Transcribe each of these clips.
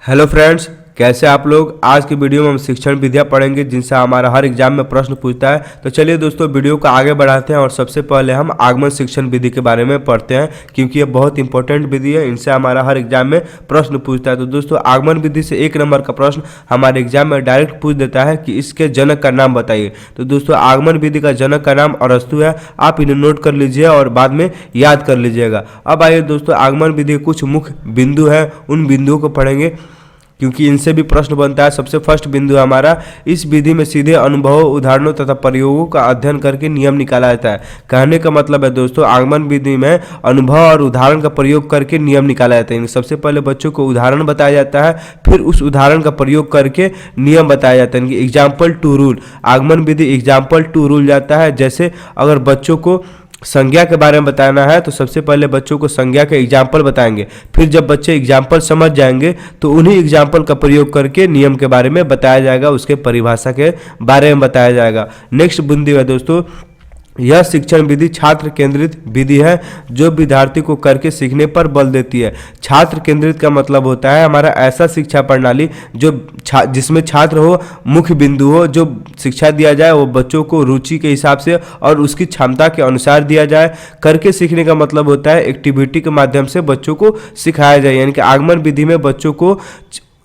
Hello friends, कैसे आप लोग। आज की वीडियो में हम शिक्षण विधियाँ पढ़ेंगे जिनसे हमारा हर एग्जाम में प्रश्न पूछता है। तो चलिए दोस्तों वीडियो को आगे बढ़ाते हैं और सबसे पहले हम आगमन शिक्षण विधि के बारे में पढ़ते हैं क्योंकि ये बहुत इंपॉर्टेंट विधि है, इनसे हमारा हर एग्जाम में प्रश्न पूछता है। तो दोस्तों आगमन विधि से 1 नंबर का प्रश्न हमारे एग्जाम में डायरेक्ट पूछ देता है कि इसके जनक का नाम बताइए। तो दोस्तों आगमन विधि का जनक का नाम अरस्तु है, आप इन्हें नोट कर लीजिए और बाद में याद कर लीजिएगा। अब आइए दोस्तों आगमन विधि के कुछ मुख्य बिंदु हैं, उन बिंदुओं को पढ़ेंगे क्योंकि इनसे भी प्रश्न बनता है। सबसे फर्स्ट बिंदु हमारा, इस विधि में सीधे अनुभवों, उदाहरणों तथा प्रयोगों का अध्ययन करके नियम निकाला जाता है। कहने का मतलब है दोस्तों आगमन विधि में अनुभव और उदाहरण का प्रयोग करके नियम निकाला जाता है। सबसे पहले बच्चों को उदाहरण बताया जाता है, फिर उस उदाहरण का प्रयोग करके नियम बताया जाता है। एग्जाम्पल टू रूल, आगमन विधि एग्जाम्पल टू रूल जाता है। जैसे अगर बच्चों को संज्ञा के बारे में बताना है तो सबसे पहले बच्चों को संज्ञा के एग्जाम्पल बताएंगे, फिर जब बच्चे एग्जाम्पल समझ जाएंगे तो उन्हीं एग्जाम्पल का प्रयोग करके नियम के बारे में बताया जाएगा, उसके परिभाषा के बारे में बताया जाएगा। नेक्स्ट बिंदु है दोस्तों, यह शिक्षण विधि छात्र केंद्रित विधि है जो विद्यार्थी को करके सीखने पर बल देती है। छात्र केंद्रित का मतलब होता है हमारा ऐसा शिक्षा प्रणाली जो जिसमें छात्र हो मुख्य बिंदु हो, जो शिक्षा दिया जाए वो बच्चों को रुचि के हिसाब से और उसकी क्षमता के अनुसार दिया जाए। करके सीखने का मतलब होता है एक्टिविटी के माध्यम से बच्चों को सिखाया जाए, यानी कि आगमन विधि में बच्चों को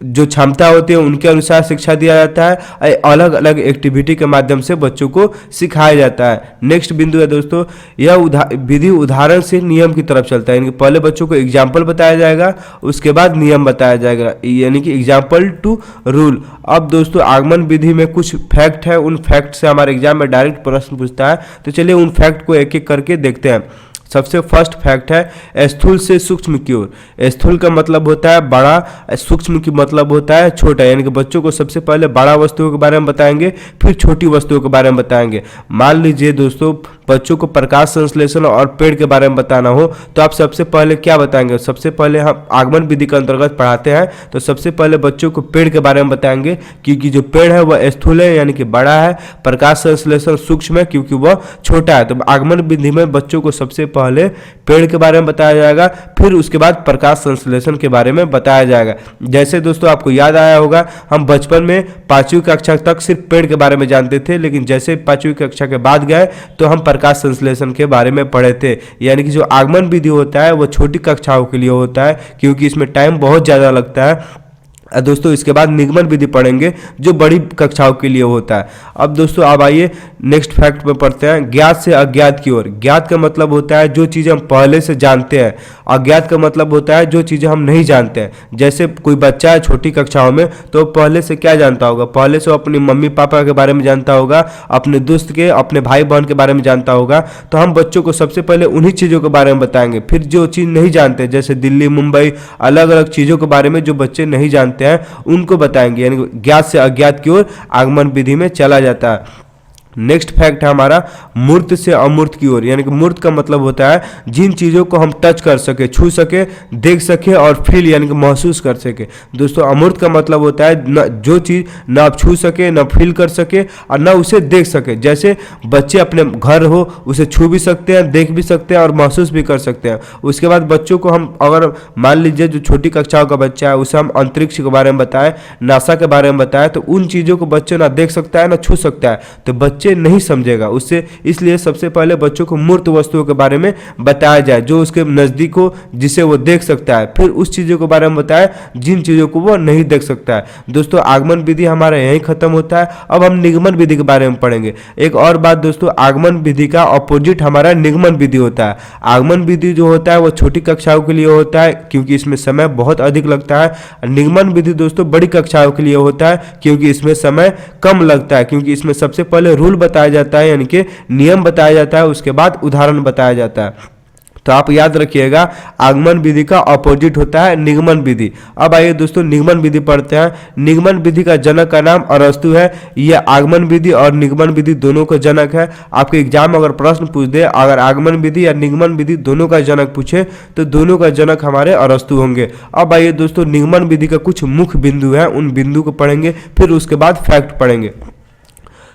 जो क्षमता होती है उनके अनुसार शिक्षा दिया जाता है, अलग अलग एक्टिविटी के माध्यम से बच्चों को सिखाया जाता है। नेक्स्ट बिंदु है दोस्तों, यह विधि उदाहरण से नियम की तरफ चलता है, यानी कि पहले बच्चों को एग्जाम्पल बताया जाएगा, उसके बाद नियम बताया जाएगा, यानी कि एग्जाम्पल टू रूल। अब दोस्तों आगमन विधि में कुछ फैक्ट है, उन फैक्ट से हमारे एग्जाम में डायरेक्ट प्रश्न पूछता है। तो चलिए उन फैक्ट को एक एक करके देखते हैं। सबसे फर्स्ट फैक्ट है स्थूल से सूक्ष्म की ओर। स्थूल का मतलब होता है बड़ा, सूक्ष्म की मतलब होता है छोटा, यानी कि बच्चों को सबसे पहले बड़ा वस्तुओं के बारे में बताएंगे, फिर छोटी वस्तुओं के बारे में बताएंगे। मान लीजिए दोस्तों बच्चों को प्रकाश संश्लेषण और पेड़ के बारे में बताना हो तो आप सबसे पहले क्या बताएंगे। सबसे पहले हम आगमन विधि के अंतर्गत पढ़ाते हैं तो सबसे पहले बच्चों को पेड़ के बारे में बताएंगे क्योंकि जो पेड़ है वह स्थूल है यानी कि बड़ा है, प्रकाश संश्लेषण सूक्ष्म है क्योंकि वह छोटा है। तो आगमन विधि में बच्चों को सबसे पहले पेड़ के बारे में बताया जाएगा, फिर उसके बाद प्रकाश संश्लेषण के बारे में बताया जाएगा। जैसे दोस्तों आपको याद आया होगा हम बचपन में 5वीं कक्षा तक सिर्फ पेड़ के बारे में जानते थे, लेकिन जैसे 5वीं कक्षा के बाद गए तो हम प्रकाश संश्लेषण के बारे में पढ़े थे। यानी कि जो आगमन विधि होता है वो छोटी कक्षाओं के लिए होता है क्योंकि इसमें टाइम बहुत ज़्यादा लगता है। दोस्तों इसके बाद निगमन विधि पढ़ेंगे जो बड़ी कक्षाओं के लिए होता है। अब दोस्तों अब आइए नेक्स्ट फैक्ट में पढ़ते हैं, ज्ञात से अज्ञात की ओर। ज्ञात का मतलब होता है जो चीज़ें हम पहले से जानते हैं, अज्ञात का मतलब होता है जो चीज़ें हम नहीं जानते हैं। जैसे कोई बच्चा है छोटी कक्षाओं में तो पहले से क्या जानता होगा, पहले से अपने मम्मी पापा के बारे में जानता होगा, अपने दोस्त के, अपने भाई बहन के बारे में जानता होगा। तो हम बच्चों को सबसे पहले उन्हीं चीज़ों के बारे में बताएंगे, फिर जो चीज़ नहीं जानते जैसे दिल्ली मुंबई अलग अलग चीज़ों के बारे में जो बच्चे नहीं जानते हैं उनको बताएंगे, यानी ज्ञात से अज्ञात की ओर आगमन विधि में चला जाता है। नेक्स्ट फैक्ट है हमारा मूर्त से अमूर्त की ओर, यानी कि मूर्त का मतलब होता है जिन चीज़ों को हम टच कर सके, छू सके, देख सके और फील यानी कि महसूस कर सके। दोस्तों अमूर्त का मतलब होता है न जो चीज़ न आप छू सके, न फील कर सके और न उसे देख सके। जैसे बच्चे अपने घर हो उसे छू भी सकते हैं, देख भी सकते हैं और महसूस भी कर सकते हैं। उसके बाद बच्चों को हम अगर मान लीजिए जो छोटी कक्षाओं का बच्चा है उसे हम अंतरिक्ष के बारे में बताएं, नासा के बारे में बताएं, तो उन चीज़ों को बच्चे ना देख सकता है ना छू सकता है, तो बच्चे नहीं समझेगा उससे। इसलिए सबसे पहले बच्चों को मूर्त वस्तुओं के बारे में बताया जाए जो उसके नज़दीक हो, जिसे वो देख सकता है, फिर उस चीज़ों के बारे में बताएं जिन चीज़ों को वो नहीं देख सकता है। दोस्तों आगमन विधि हमारा यहीं खत्म होता है। अब हम निगमन विधि के बारे में पढ़ेंगे। एक और बात दोस्तों, आगमन विधि का अपोजिट हमारा निगमन विधि होता है। आगमन विधि जो होता है वो छोटी कक्षाओं के लिए होता है क्योंकि इसमें समय बहुत अधिक लगता है। निगमन विधि दोस्तों बड़ी कक्षाओं के लिए होता है क्योंकि इसमें समय कम लगता है, क्योंकि इसमें सबसे पहले रूल बताया जाता है यानी कि नियम बताया जाता है, उसके बाद उदाहरण बताया जाता है। तो आप याद रखिएगा आगमन विधि का ऑपोजिट होता है निगमन विधि। अब आइए दोस्तों निगमन विधि पढ़ते हैं। निगमन विधि का जनक का नाम अरस्तु है। यह आगमन विधि और निगमन विधि दोनों का जनक है। आपके एग्जाम में अगर प्रश्न पूछ दे अगर आगमन विधि या निगमन विधि दोनों का जनक पूछे तो दोनों का जनक हमारे अरस्तु होंगे। अब आइए दोस्तों निगमन विधि का कुछ मुख्य बिंदु हैं, उन बिंदु को पढ़ेंगे, फिर उसके बाद फैक्ट पढ़ेंगे।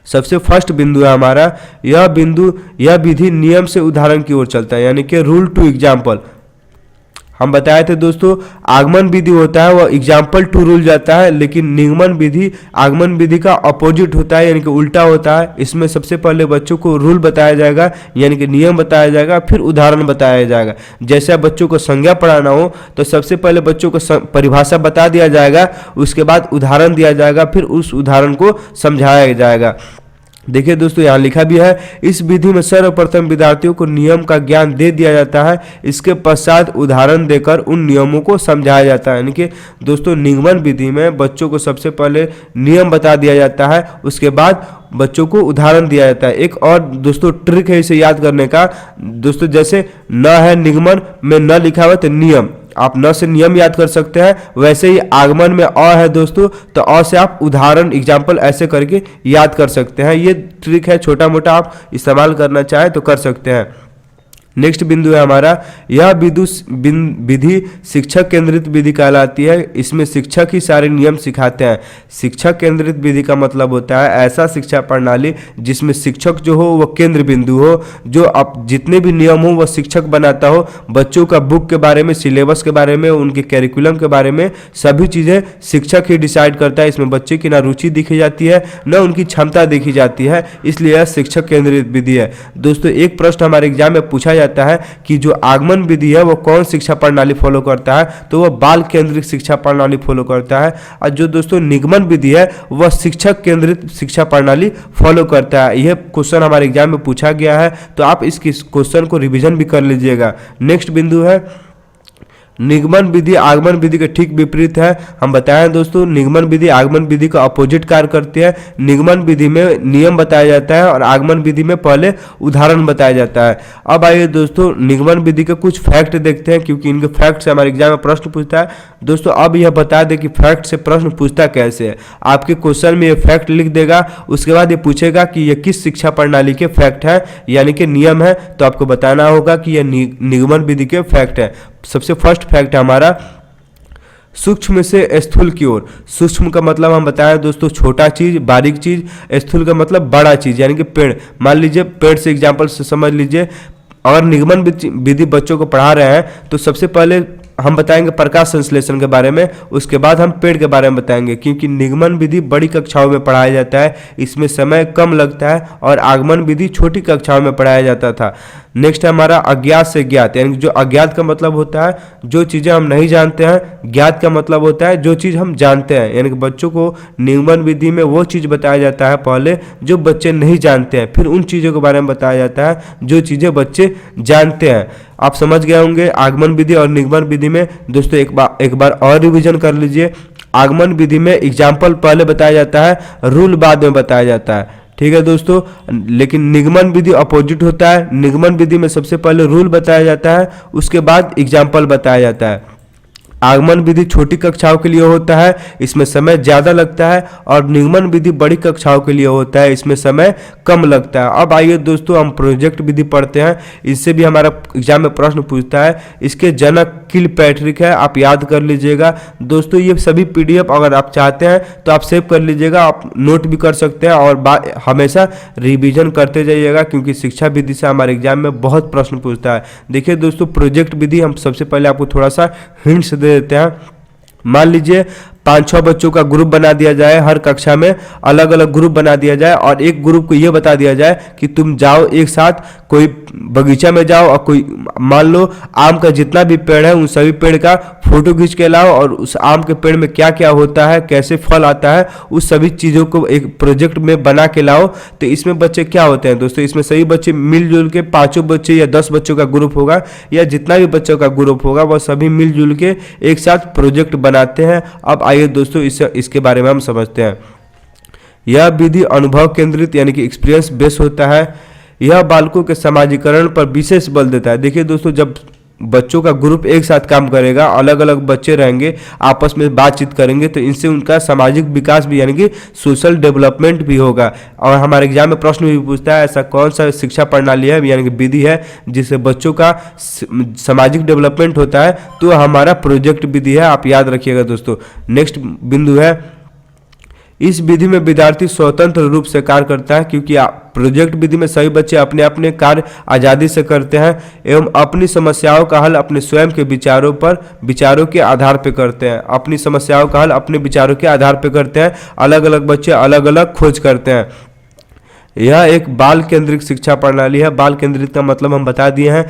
सबसे फर्स्ट बिंदु है हमारा, यह विधि नियम से उदाहरण की ओर चलता है, यानी कि रूल टू एग्जाम्पल। हम बताए थे दोस्तों, आगमन विधि होता है वह एग्जाम्पल टू रूल जाता है, लेकिन निगमन विधि आगमन विधि का अपोजिट होता है, यानी कि उल्टा होता है। इसमें सबसे पहले बच्चों को रूल बताया जाएगा, यानी कि नियम बताया जाएगा, फिर उदाहरण बताया जाएगा। जैसे आप बच्चों को संज्ञा पढ़ाना हो तो सबसे पहले बच्चों को परिभाषा बता दिया जाएगा, उसके बाद उदाहरण दिया जाएगा, फिर उस उदाहरण को समझाया जाएगा। देखिए दोस्तों, यहाँ लिखा भी है, इस विधि में सर्वप्रथम विद्यार्थियों को नियम का ज्ञान दे दिया जाता है, इसके पश्चात उदाहरण देकर उन नियमों को समझाया जाता है। यानी कि दोस्तों निगमन विधि में बच्चों को सबसे पहले नियम बता दिया जाता है, उसके बाद बच्चों को उदाहरण दिया जाता है। एक और दोस्तों ट्रिक है इसे याद करने का दोस्तों, जैसे न है निगमन में न लिखा हुआ तो नियम, आप न से नियम याद कर सकते हैं, वैसे ही आगमन में अ है दोस्तों, तो अ से आप उदाहरण एग्जाम्पल ऐसे करके याद कर सकते हैं। ये ट्रिक है, छोटा मोटा आप इस्तेमाल करना चाहें तो कर सकते हैं। नेक्स्ट बिंदु है हमारा, यह विधि शिक्षक केंद्रित विधि कहलाती है। इसमें शिक्षक ही सारे नियम सिखाते हैं। शिक्षक केंद्रित विधि का मतलब होता है ऐसा शिक्षा प्रणाली जिसमें शिक्षक जो हो वह केंद्र बिंदु हो, जो अब जितने भी नियम हो वह शिक्षक बनाता हो। बच्चों का बुक के बारे में, सिलेबस के बारे में, उनके कैरिकुलम के बारे में सभी चीज़ें शिक्षक ही डिसाइड करता है। इसमें बच्चे की ना रुचि देखी जाती है न उनकी क्षमता देखी जाती है, इसलिए यह शिक्षक केंद्रित विधि है। दोस्तों एक प्रश्न हमारे एग्जाम में पूछा जाता है कि जो आगमन विधि है वो कौन शिक्षा प्रणाली फॉलो करता है, तो वह बाल केंद्रित शिक्षा प्रणाली फॉलो करता है। और जो दोस्तों निगमन विधि है वह शिक्षक केंद्रित शिक्षा प्रणाली फॉलो करता है। यह क्वेश्चन हमारे एग्जाम में पूछा गया है, तो आप इस क्वेश्चन को रिवीजन भी कर लीजिएगा। नेक्स्ट बिंदु है, निगमन विधि आगमन विधि के ठीक विपरीत है। हम बताएं दोस्तों, निगमन विधि आगमन विधि का अपोजिट कार्य करती है। निगमन विधि में नियम बताया जाता है और आगमन विधि में पहले उदाहरण बताया जाता है। अब आइए दोस्तों निगमन विधि के कुछ फैक्ट देखते हैं, क्योंकि इनके फैक्ट से हमारे एग्जाम में प्रश्न पूछता है। दोस्तों अब यह बता दें कि फैक्ट से प्रश्न पूछता कैसे है। आपके क्वेश्चन में ये फैक्ट लिख देगा, उसके बाद ये पूछेगा कि ये किस शिक्षा प्रणाली के फैक्ट है, यानी कि नियम है, तो आपको बताना होगा कि यह निगमन विधि के फैक्ट है। सबसे फर्स्ट फैक्ट है हमारा, सूक्ष्म से स्थूल की ओर। सूक्ष्म का मतलब हम बताएं दोस्तों छोटा चीज, बारीक चीज। स्थूल का मतलब बड़ा चीज, यानी कि पेड़। मान लीजिए पेड़ से एग्जांपल से समझ लीजिए, अगर निगमन विधि बच्चों को पढ़ा रहे हैं तो सबसे पहले हम बताएंगे प्रकाश संश्लेषण के बारे में, उसके बाद हम पेड़ के बारे में बताएंगे, क्योंकि निगमन विधि बड़ी कक्षाओं में पढ़ाया जाता है, इसमें समय कम लगता है, और आगमन विधि छोटी कक्षाओं में पढ़ाया जाता था। नेक्स्ट है हमारा अज्ञात से ज्ञात, यानी जो अज्ञात का मतलब होता है जो चीज़ें हम नहीं जानते हैं, ज्ञात का मतलब होता है जो चीज़ हम जानते हैं। यानी कि बच्चों को निगमन विधि में वो चीज़ बताया जाता है पहले जो बच्चे नहीं जानते हैं, फिर उन चीज़ों के बारे में बताया जाता है जो चीज़ें बच्चे जानते हैं। आप समझ गए होंगे आगमन विधि और निगमन विधि में। दोस्तों एक बार और रिवीजन कर लीजिए। आगमन विधि में एग्जाम्पल पहले बताया जाता है, रूल बाद में बताया जाता है, ठीक है दोस्तों। लेकिन निगमन विधि अपोजिट होता है। निगमन विधि में सबसे पहले रूल बताया जाता है, उसके बाद एग्जाम्पल बताया जाता है। आगमन विधि छोटी कक्षाओं के लिए होता है, इसमें समय ज़्यादा लगता है, और निगमन विधि बड़ी कक्षाओं के लिए होता है, इसमें समय कम लगता है। अब आइए दोस्तों हम प्रोजेक्ट विधि पढ़ते हैं, इससे भी हमारा एग्जाम में प्रश्न पूछता है। इसके जनक किलपैट्रिक है, आप याद कर लीजिएगा दोस्तों। ये सभी पीडीएफ अगर आप चाहते हैं तो आप सेव कर लीजिएगा, आप नोट भी कर सकते हैं, और हमेशा रिवीजन करते जाइएगा, क्योंकि शिक्षा विधि से हमारे एग्जाम में बहुत प्रश्न पूछता है। देखिए दोस्तों प्रोजेक्ट विधि हम सबसे पहले आपको थोड़ा सा हिंट्स दे देते हैं। मान लीजिए 5-6 बच्चों का ग्रुप बना दिया जाए, हर कक्षा में अलग अलग ग्रुप बना दिया जाए, और एक ग्रुप को यह बता दिया जाए कि तुम जाओ एक साथ कोई बगीचा में जाओ, और कोई मान लो आम का जितना भी पेड़ है उन सभी पेड़ का फोटो खींच के लाओ, और उस आम के पेड़ में क्या क्या होता है, कैसे फल आता है, उस सभी चीज़ों को एक प्रोजेक्ट में बना के लाओ। तो इसमें बच्चे क्या होते हैं दोस्तों, इसमें सभी बच्चे मिलजुल के 5 बच्चे या 10 बच्चों का ग्रुप होगा, या जितना भी बच्चों का ग्रुप होगा वह सभी मिलजुल के एक साथ प्रोजेक्ट बनाते हैं। अब आइए दोस्तों इसके बारे में हम समझते हैं। यह विधि अनुभव केंद्रित यानी कि एक्सपीरियंस बेस होता है। यह बालकों के समाजीकरण पर विशेष बल देता है। देखिए दोस्तों जब बच्चों का ग्रुप एक साथ काम करेगा, अलग अलग बच्चे रहेंगे, आपस में बातचीत करेंगे, तो इनसे उनका सामाजिक विकास भी यानी कि सोशल डेवलपमेंट भी होगा। और हमारे एग्जाम में प्रश्न भी पूछता है ऐसा कौन सा शिक्षा प्रणाली है यानी कि विधि है जिससे बच्चों का सामाजिक डेवलपमेंट होता है, तो हमारा प्रोजेक्ट विधि है, आप याद रखिएगा दोस्तों। नेक्स्ट बिंदु है इस विधि में विद्यार्थी स्वतंत्र रूप से कार्य करता है, क्योंकि प्रोजेक्ट विधि में सभी बच्चे अपने अपने कार्य आज़ादी से करते हैं एवं अपनी समस्याओं का हल अपने स्वयं के विचारों के आधार पर करते हैं। अपनी समस्याओं का हल अपने विचारों के आधार पर करते हैं। अलग अलग बच्चे अलग अलग खोज करते हैं। यह एक बाल केंद्रित शिक्षा प्रणाली है। बाल केंद्रित का मतलब हम बता दिए हैं,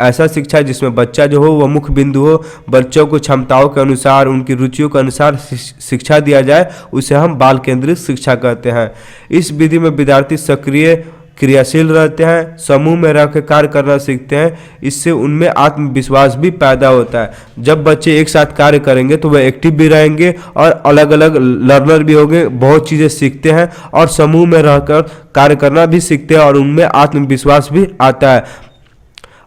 ऐसा शिक्षा जिसमें बच्चा जो हो वह मुख्य बिंदु हो, बच्चों को क्षमताओं के अनुसार उनकी रुचियों के अनुसार शिक्षा दिया जाए, उसे हम बाल केंद्रित शिक्षा कहते हैं। इस विधि में विद्यार्थी सक्रिय क्रियाशील रहते हैं, समूह में रहकर कार्य करना सीखते हैं। इससे उनमें आत्मविश्वास भी पैदा होता है। जब बच्चे एक साथ कार्य करेंगे तो वह एक्टिव भी रहेंगे और अलग अलग लर्नर भी होंगे, बहुत चीज़ें सीखते हैं और समूह में रहकर कार्य करना भी सीखते हैं और उनमें आत्मविश्वास भी आता है।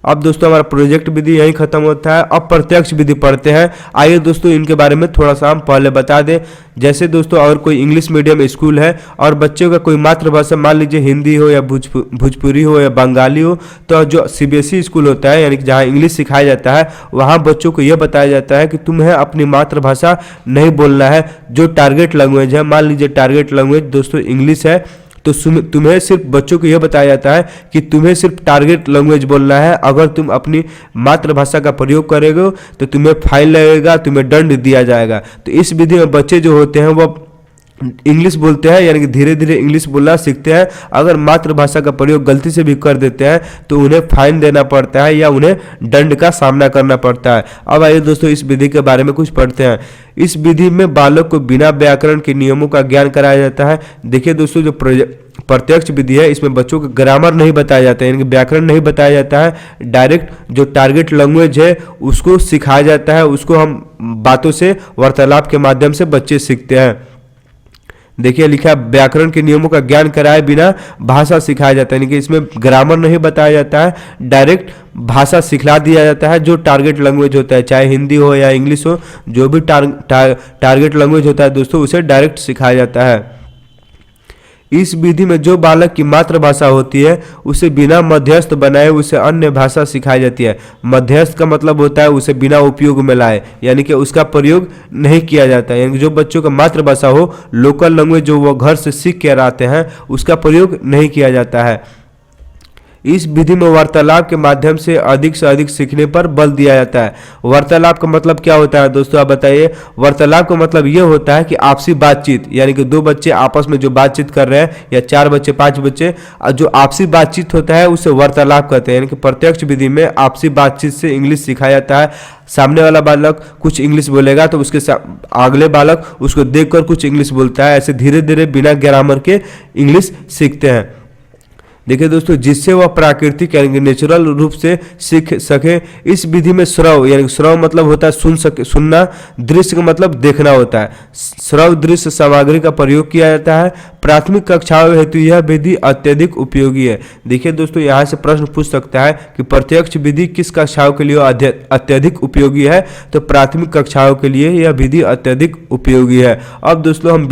अब दोस्तों हमारा प्रोजेक्ट विधि यहीं खत्म होता है। अब प्रत्यक्ष विधि पढ़ते हैं। आइए दोस्तों इनके बारे में थोड़ा सा हम पहले बता दें। जैसे दोस्तों अगर कोई इंग्लिश मीडियम स्कूल है और बच्चों का कोई मातृभाषा मान लीजिए हिंदी हो या भोजपुरी हो या बंगाली हो, तो जो CBSE स्कूल होता है यानी कि जहाँ इंग्लिश सिखाया जाता है, वहाँ बच्चों को यह बताया जाता है कि तुम्हें अपनी मातृभाषा नहीं बोलना है। जो टारगेट लैंग्वेज है, मान लीजिए टारगेट लैंग्वेज दोस्तों इंग्लिश है, तो तुम्हें सिर्फ बच्चों को यह बताया जाता है कि तुम्हें सिर्फ टारगेट लैंग्वेज बोलना है। अगर तुम अपनी मातृभाषा का प्रयोग करोगे तो तुम्हें फाइन लगेगा, तुम्हें दंड दिया जाएगा। तो इस विधि में बच्चे जो होते हैं वो इंग्लिश बोलते हैं, यानी कि धीरे धीरे इंग्लिश बोलना सीखते हैं। अगर मातृभाषा का प्रयोग गलती से भी कर देते हैं तो उन्हें फाइन देना पड़ता है या उन्हें दंड का सामना करना पड़ता है। अब आइए दोस्तों इस विधि के बारे में कुछ पढ़ते हैं। इस विधि में बालक को बिना व्याकरण के नियमों का ज्ञान कराया जाता है। देखिए दोस्तों, जो प्रत्यक्ष विधि है इसमें बच्चों को ग्रामर नहीं बताया जाता है, यानी कि व्याकरण नहीं बताया जाता है। डायरेक्ट जो टारगेट लैंग्वेज है उसको सिखाया जाता है। उसको हम बातों से, वार्तालाप के माध्यम से बच्चे सीखते हैं। देखिए लिखा है, व्याकरण के नियमों का ज्ञान कराए बिना भाषा सिखाया जाता है, यानी कि इसमें ग्रामर नहीं बताया जाता है, डायरेक्ट भाषा सिखला दिया जाता है। जो टारगेट लैंग्वेज होता है, चाहे हिंदी हो या इंग्लिश हो, जो भी टारगेट लैंग्वेज होता है दोस्तों, उसे डायरेक्ट सिखाया जाता है। इस विधि में जो बालक की मातृभाषा होती है उसे बिना मध्यस्थ बनाए उसे अन्य भाषा सिखाई जाती है। मध्यस्थ का मतलब होता है उसे बिना उपयोग में लाए, यानी कि उसका प्रयोग नहीं किया जाता है। यानी कि जो बच्चों का मातृभाषा हो, लोकल लैंग्वेज जो वो घर से सीख कर आते हैं, उसका प्रयोग नहीं किया जाता है। इस विधि में वार्तालाप के माध्यम से अधिक सीखने पर बल दिया जाता है। वार्तालाप का मतलब क्या होता है दोस्तों, आप बताइए। वार्तालाप का मतलब ये होता है कि आपसी बातचीत, यानी कि दो बच्चे आपस में जो बातचीत कर रहे हैं या 4 बच्चे 5 बच्चे, जो आपसी बातचीत होता है उसे वार्तालाप कहते हैं। यानी कि प्रत्यक्ष विधि में आपसी बातचीत से इंग्लिश सिखाया जाता है। सामने वाला बालक कुछ इंग्लिश बोलेगा तो उसके अगले बालक उसको देखकर कुछ इंग्लिश बोलता है। ऐसे धीरे धीरे बिना ग्रामर के इंग्लिश सीखते हैं। देखिए दोस्तों, जिससे वह प्राकृतिक यानी कि नेचुरल रूप से सीख सके। इस विधि में श्रव, यानी श्रव मतलब होता है सुनना, दृश्य का मतलब देखना होता है। श्रव दृश्य सामग्री का प्रयोग किया जाता है। प्राथमिक कक्षाओं हेतु यह विधि अत्यधिक उपयोगी है। देखिए दोस्तों, यहाँ से प्रश्न पूछ सकता है कि प्रत्यक्ष विधि किस कक्षाओं के लिए अत्यधिक उपयोगी है, तो प्राथमिक कक्षाओं के लिए यह विधि अत्यधिक उपयोगी है। अब दोस्तों हम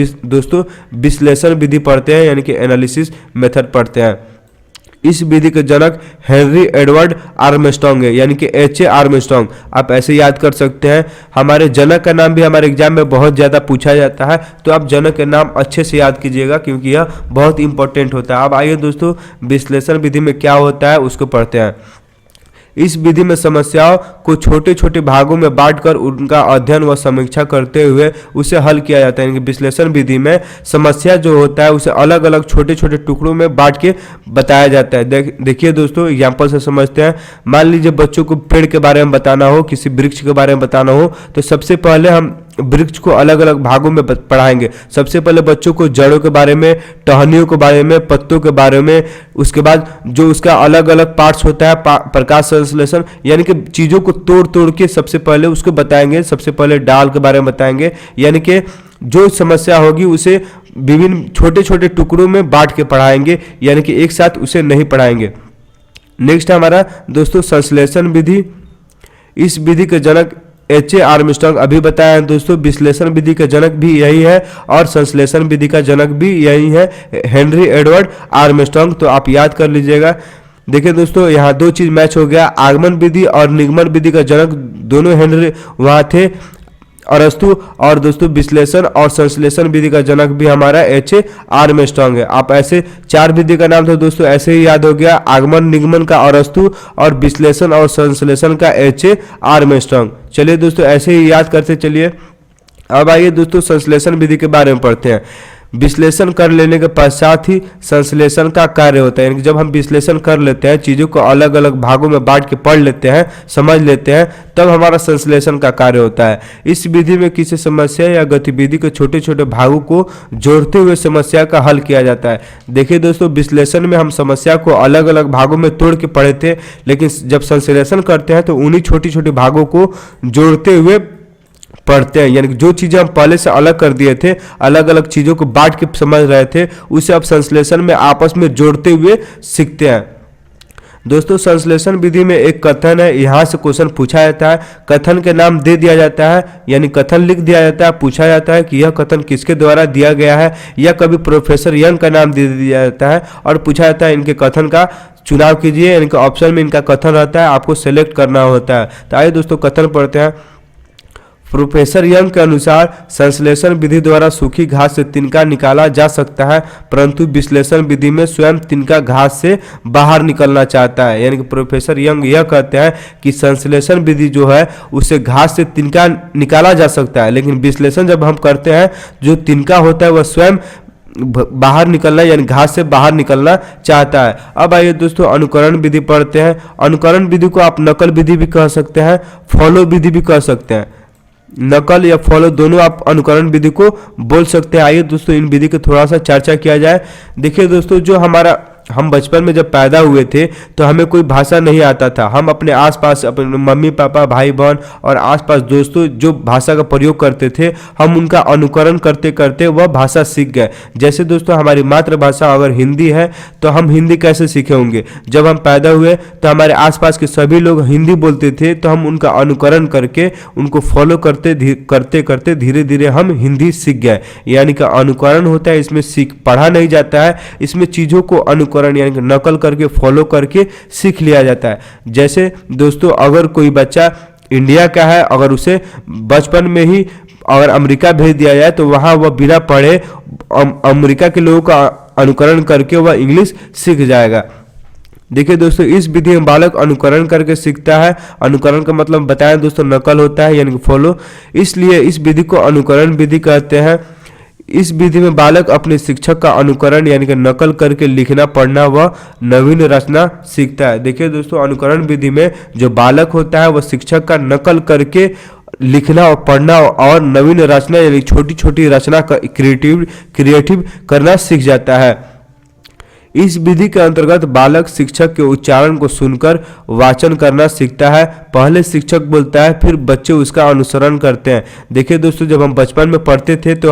विश्लेषण विधि पढ़ते हैं, यानी कि एनालिसिस मेथड पढ़ते हैं। इस विधि के जनक हेनरी एडवर्ड आर्मस्ट्रांग है, यानी कि H.A. आर्मस्ट्रांग। आप ऐसे याद कर सकते हैं। हमारे जनक का नाम भी हमारे एग्जाम में बहुत ज़्यादा पूछा जाता है, तो आप जनक के नाम अच्छे से याद कीजिएगा क्योंकि यह बहुत इंपॉर्टेंट होता है। अब आइए दोस्तों, विश्लेषण विधि में क्या होता है उसको पढ़ते हैं। इस विधि में समस्याओं को छोटे छोटे भागों में बांटकर उनका अध्ययन व समीक्षा करते हुए उसे हल किया जाता है। यानी कि विश्लेषण विधि में समस्या जो होता है उसे अलग अलग छोटे छोटे टुकड़ों में बांट के बताया जाता है। देखिए दोस्तों, एग्जाम्पल से समझते हैं। मान लीजिए बच्चों को पेड़ के बारे में बताना हो, किसी वृक्ष के बारे में बताना हो, तो सबसे पहले हम वृक्ष को अलग अलग भागों में पढ़ाएंगे। सबसे पहले बच्चों को जड़ों के बारे में, टहनियों के बारे में, पत्तों के बारे में, उसके बाद जो उसका अलग अलग पार्ट्स होता है, प्रकाश संश्लेषण, यानी कि चीज़ों को तोड़ तोड़ के सबसे पहले उसको बताएंगे। सबसे पहले डाल के बारे में बताएंगे, यानी कि जो समस्या होगी उसे विभिन्न छोटे छोटे टुकड़ों में बांट के पढ़ाएंगे, यानी कि एक साथ उसे नहीं पढ़ाएंगे। नेक्स्ट है हमारा दोस्तों संश्लेषण विधि। इस विधि के जनक H.A. आर्मस्ट्रांग अभी बताया है दोस्तों। विश्लेषण विधि का जनक भी यही है और संश्लेषण विधि का जनक भी यही है, हेनरी एडवर्ड आर्मस्ट्रांग। तो आप याद कर लीजिएगा। देखिए दोस्तों, यहाँ 2 चीज मैच हो गया। आगमन विधि और निगमन विधि का जनक दोनों हेनरी वहाँ थे, अरस्तु। और दोस्तों विश्लेषण और संश्लेषण विधि का जनक भी हमारा एच ए आर्मस्ट्रांग है। आप ऐसे 4 विधि का नाम तो दोस्तों ऐसे ही याद हो गया, आगमन निगमन का अरस्तु और विश्लेषण और संश्लेषण का एच ए आर्मस्ट्रांग। चलिए दोस्तों ऐसे ही याद करते चलिए। अब आइए दोस्तों संश्लेषण विधि के बारे में पढ़ते हैं। विश्लेषण कर लेने के पश्चात ही संश्लेषण का कार्य होता है, यानी जब हम विश्लेषण कर लेते हैं, चीज़ों को अलग अलग भागों में बांट के पढ़ लेते हैं, समझ लेते हैं, तब हमारा संश्लेषण का कार्य होता है। इस विधि में किसी समस्या या गतिविधि के छोटे छोटे भागों को जोड़ते हुए समस्या का हल किया जाता है। देखिए दोस्तों, विश्लेषण में हम समस्या को अलग अलग भागों में तोड़ के पढ़े थे, लेकिन जब संश्लेषण करते हैं तो उन्हीं छोटी छोटी भागों को जोड़ते हुए पढ़ते हैं। यानी जो चीज़ें हम पहले से अलग कर दिए थे, अलग अलग चीज़ों को बांट के समझ रहे थे, उसे अब संश्लेषण में आपस में जोड़ते हुए सीखते हैं। दोस्तों संश्लेषण विधि में एक कथन है, यहाँ से क्वेश्चन पूछा जाता है, कथन के नाम दे दिया जाता है, यानी कथन लिख दिया जाता है, पूछा जाता है कि यह कथन किसके द्वारा दिया गया है, या कभी प्रोफेसर यंग का नाम दे दिया जाता है और पूछा जाता है इनके कथन का चुनाव कीजिए। इनके ऑप्शन में इनका कथन रहता है, आपको सेलेक्ट करना होता है। तो आइए दोस्तों कथन पढ़ते हैं। प्रोफेसर यंग के अनुसार संश्लेषण विधि द्वारा सूखी घास से तिनका निकाला जा सकता है, परंतु विश्लेषण विधि में स्वयं तिनका घास से बाहर निकलना चाहता है। यानी कि प्रोफेसर यंग यह कहते हैं कि संश्लेषण विधि जो है उससे घास से तिनका निकाला जा सकता है, लेकिन विश्लेषण जब हम करते हैं जो तिनका होता है वह स्वयं बाहर निकलना यानी घास से बाहर निकलना चाहता है। अब आइए दोस्तों अनुकरण विधि पढ़ते हैं। अनुकरण विधि को आप नकल विधि भी कह सकते हैं, फॉलो विधि भी कह सकते हैं। नकल या फॉलो दोनों आप अनुकरण विधि को बोल सकते हैं। आइए दोस्तों इन विधि की थोड़ा सा चर्चा किया जाए। देखिए दोस्तों, जो हम बचपन में जब पैदा हुए थे तो हमें कोई भाषा नहीं आता था। हम अपने आसपास अपने मम्मी पापा भाई बहन और आसपास दोस्तों जो भाषा का प्रयोग करते थे, हम उनका अनुकरण करते करते वह भाषा सीख गए। जैसे दोस्तों हमारी मातृभाषा अगर हिंदी है तो हम हिंदी कैसे सीखे होंगे? जब हम पैदा हुए तो हमारे आसपास के सभी लोग हिंदी बोलते थे, तो हम उनका अनुकरण करके उनको फॉलो करते करते धीरे धीरे हम हिंदी सीख गए। यानी कि अनुकरण होता है, इसमें पढ़ा नहीं जाता है, इसमें चीज़ों को अनुकरण यानी कि नकल करके फॉलो करके सीख लिया जाता है। जैसे दोस्तों अगर कोई बच्चा इंडिया का है, अगर उसे बचपन में ही अगर अमेरिका भेज दिया जाए तो वहाँ वह बिना पढ़े अमेरिका के लोगों का अनुकरण करके वह इंग्लिश सीख जाएगा। देखिए दोस्तों, इस विधि में बालक अनुकरण करके सीखता है। अनुकरण का मतलब बताएं दोस्तों नकल होता है यानी कि फॉलो, इसलिए इस विधि को अनुकरण विधि कहते हैं। इस विधि में बालक अपने शिक्षक का अनुकरण यानी कि नकल करके लिखना पढ़ना व नवीन रचना सीखता है। देखिए दोस्तों, अनुकरण विधि में जो बालक होता है वह शिक्षक का नकल करके लिखना और पढ़ना और नवीन रचना यानी छोटी छोटी रचना का क्रिएटिव करना सीख जाता है। इस विधि के अंतर्गत बालक शिक्षक के उच्चारण को सुनकर वाचन करना सीखता है। पहले शिक्षक बोलता है, फिर बच्चे उसका अनुसरण करते हैं। देखिए दोस्तों, जब हम बचपन में पढ़ते थे तो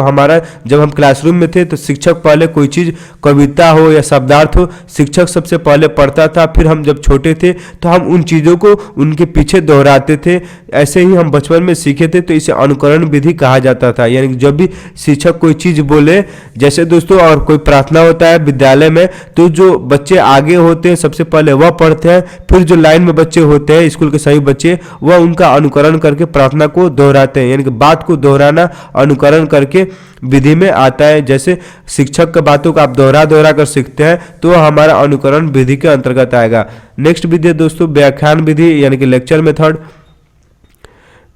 जब हम क्लासरूम में थे तो शिक्षक पहले कोई चीज़ कविता हो या शब्दार्थ हो, शिक्षक सबसे पहले पढ़ता था, फिर हम जब छोटे थे तो हम उन चीज़ों को उनके पीछे दोहराते थे। ऐसे ही हम बचपन में सीखे थे, तो इसे अनुकरण विधि कहा जाता था। यानी जब भी शिक्षक कोई चीज़ बोले, जैसे दोस्तों और कोई प्रार्थना होता है विद्यालय में, तो जो बच्चे आगे होते हैं सबसे पहले वह पढ़ते हैं, फिर जो लाइन में बच्चे होते हैं स्कूल के सभी बच्चे वह उनका अनुकरण करके प्रार्थना को दोहराते हैं। यानी कि बात को दोहराना अनुकरण करके विधि में आता है। जैसे शिक्षक की बातों को आप दोहरा कर सीखते हैं तो हमारा अनुकरण विधि के अंतर्गत आएगा। नेक्स्ट विधि है दोस्तों व्याख्यान विधि यानी कि लेक्चर मेथड।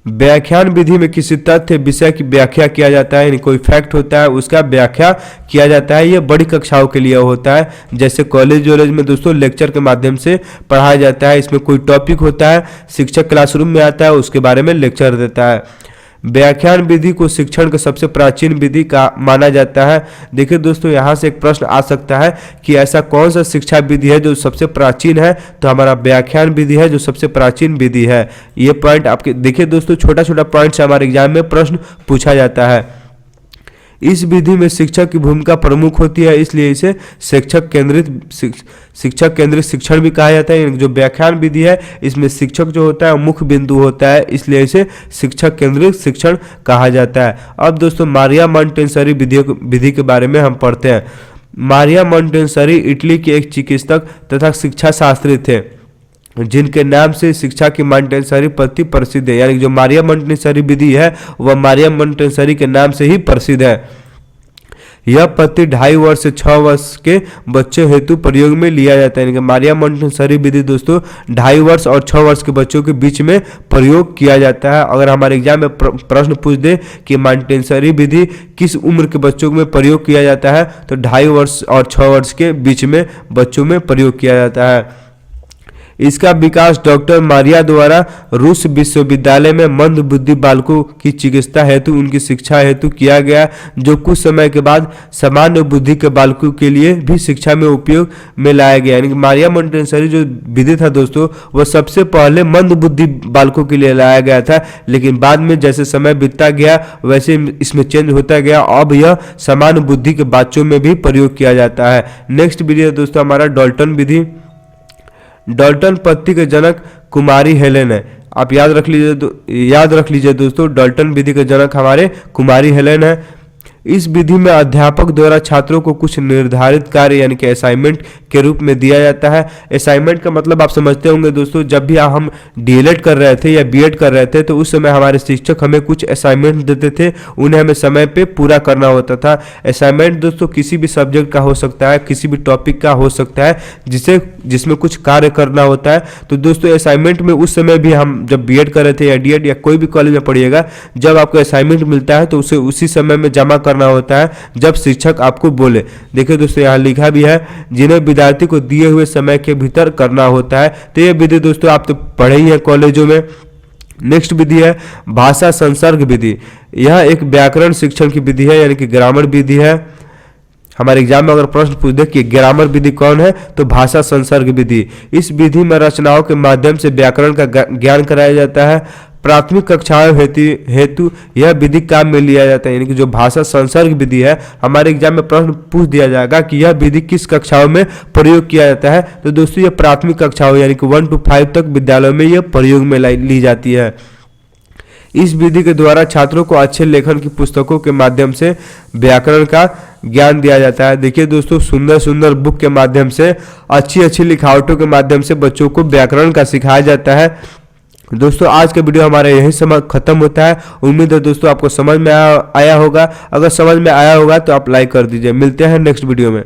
व्याख्यान विधि में किसी तथ्य विषय की व्याख्या किया जाता है, यानी कोई फैक्ट होता है उसका व्याख्या किया जाता है। यह बड़ी कक्षाओं के लिए होता है, जैसे कॉलेज में दोस्तों लेक्चर के माध्यम से पढ़ाया जाता है। इसमें कोई टॉपिक होता है, शिक्षक क्लासरूम में आता है, उसके बारे में लेक्चर देता है। व्याख्यान विधि को शिक्षण का सबसे प्राचीन विधि का माना जाता है। देखिए दोस्तों, यहाँ से एक प्रश्न आ सकता है कि ऐसा कौन सा शिक्षा विधि है जो सबसे प्राचीन है, तो हमारा व्याख्यान विधि है जो सबसे प्राचीन विधि है। ये पॉइंट आपके देखिए दोस्तों, छोटा छोटा पॉइंट से हमारे एग्जाम में प्रश्न पूछा जाता है। इस विधि में शिक्षक की भूमिका प्रमुख होती है, इसलिए इसे शिक्षक केंद्रित शिक्षण भी कहा जाता है। जो व्याख्यान विधि है इसमें शिक्षक जो होता है मुख्य बिंदु होता है, इसलिए इसे शिक्षक केंद्रित शिक्षण कहा जाता है। अब दोस्तों मारिया मॉन्टेसरी विधि के बारे में हम पढ़ते हैं। मारिया मॉन्टेसरी इटली के एक चिकित्सक तथा शिक्षा शास्त्री थे। जिनके नाम से शिक्षा की मॉन्टेसरी पद्धति प्रसिद्ध है, यानी जो मारिया मॉन्टेसरी विधि है वह मारिया मॉन्टेसरी के नाम से ही प्रसिद्ध है। यह पद्धति 2.5 वर्ष से 6 वर्ष के बच्चों हेतु प्रयोग में लिया जाता है। मारिया मॉन्टेसरी विधि दोस्तों 2.5 वर्ष और 6 वर्ष के बच्चों के बीच में प्रयोग किया जाता है। अगर हमारे एग्जाम में प्रश्न पूछ दे कि मॉन्टेसरी विधि किस उम्र के बच्चों में प्रयोग किया जाता है, तो 2.5 वर्ष और 6 वर्ष के बीच में बच्चों में प्रयोग किया जाता है। इसका विकास डॉक्टर मारिया द्वारा रूस विश्वविद्यालय में मंद बुद्धि बालकों की चिकित्सा हेतु उनकी शिक्षा हेतु किया गया, जो कुछ समय के बाद सामान्य बुद्धि के बालकों के लिए भी शिक्षा में उपयोग में लाया गया। यानी कि मारिया मॉन्टेसरी जो विधि था दोस्तों वह सबसे पहले मंद बुद्धि बालकों के लिए लाया गया था, लेकिन बाद में जैसे समय बीतता गया वैसे इसमें चेंज होता गया। अब यह सामान्य बुद्धि के बच्चों में भी प्रयोग किया जाता है। नेक्स्ट विधि दोस्तों हमारा डाल्टन विधि। डाल्टन पद्धति के जनक कुमारी हेलेन है। आप याद रख लीजिए दोस्तों, डाल्टन विधि के जनक हमारे कुमारी हेलेन है। इस विधि में अध्यापक द्वारा छात्रों को कुछ निर्धारित कार्य यानी कि असाइनमेंट के रूप में दिया जाता है। असाइनमेंट का मतलब आप समझते होंगे दोस्तों, जब भी हम डीएलएड कर रहे थे या बीएड कर रहे थे तो उस समय हमारे शिक्षक हमें कुछ असाइनमेंट देते थे, उन्हें हमें समय पे पूरा करना होता था। असाइनमेंट दोस्तों किसी भी सब्जेक्ट का हो सकता है, किसी भी टॉपिक का हो सकता है जिसमें कुछ कार्य करना होता है। तो दोस्तों असाइनमेंट में उस समय भी हम जब बीएड कर रहे थे या डीएड या कोई भी कॉलेज में पढ़िएगा, जब आपको असाइनमेंट मिलता है तो उसे उसी समय में जमा करना होता है जब शिक्षक आपको बोले। देखिए दोस्तों यहाँ लिखा भी है, जिन्हें विद्यार्थी को दिए हुए समय के भीतर करना होता है। तो ये विधि दोस्तों आप तो पढ़े ही हैं कॉलेजों में। नेक्स्ट विधि है भाषा संसर्ग विधि। यह एक व्याकरण शिक्षण की विधि है, यानी कि ग्रामर विधि है। हमारे एग्जाम में अगर प्रश्न पूछ दे कि ग्रामर विधि कौन है, तो भाषा संसर्ग विधि। इस विधि में रचनाओं के माध्यम से व्याकरण का ज्ञान कराया जाता है। प्राथमिक कक्षाओं हेतु यह विधि काम में लिया जाता है। यानी कि जो भाषा संसर्ग विधि है, हमारे एग्जाम में प्रश्न पूछ दिया जाएगा कि यह विधि किस कक्षाओं में प्रयोग किया जाता है। तो दोस्तों ये प्राथमिक कक्षाओं यानी कि 1 से 5 तक विद्यालयों में यह प्रयोग में ली जाती है। इस विधि के द्वारा छात्रों को अच्छे लेखन की पुस्तकों के माध्यम से व्याकरण का ज्ञान दिया जाता है। देखिए दोस्तों सुंदर सुंदर बुक के माध्यम से, अच्छी अच्छी लिखावटों के माध्यम से बच्चों को व्याकरण का सिखाया जाता है। दोस्तों आज का वीडियो हमारा यही समय खत्म होता है। उम्मीद है दोस्तों आपको समझ में आया होगा। अगर समझ में आया होगा तो आप लाइक कर दीजिए। मिलते हैं नेक्स्ट वीडियो में।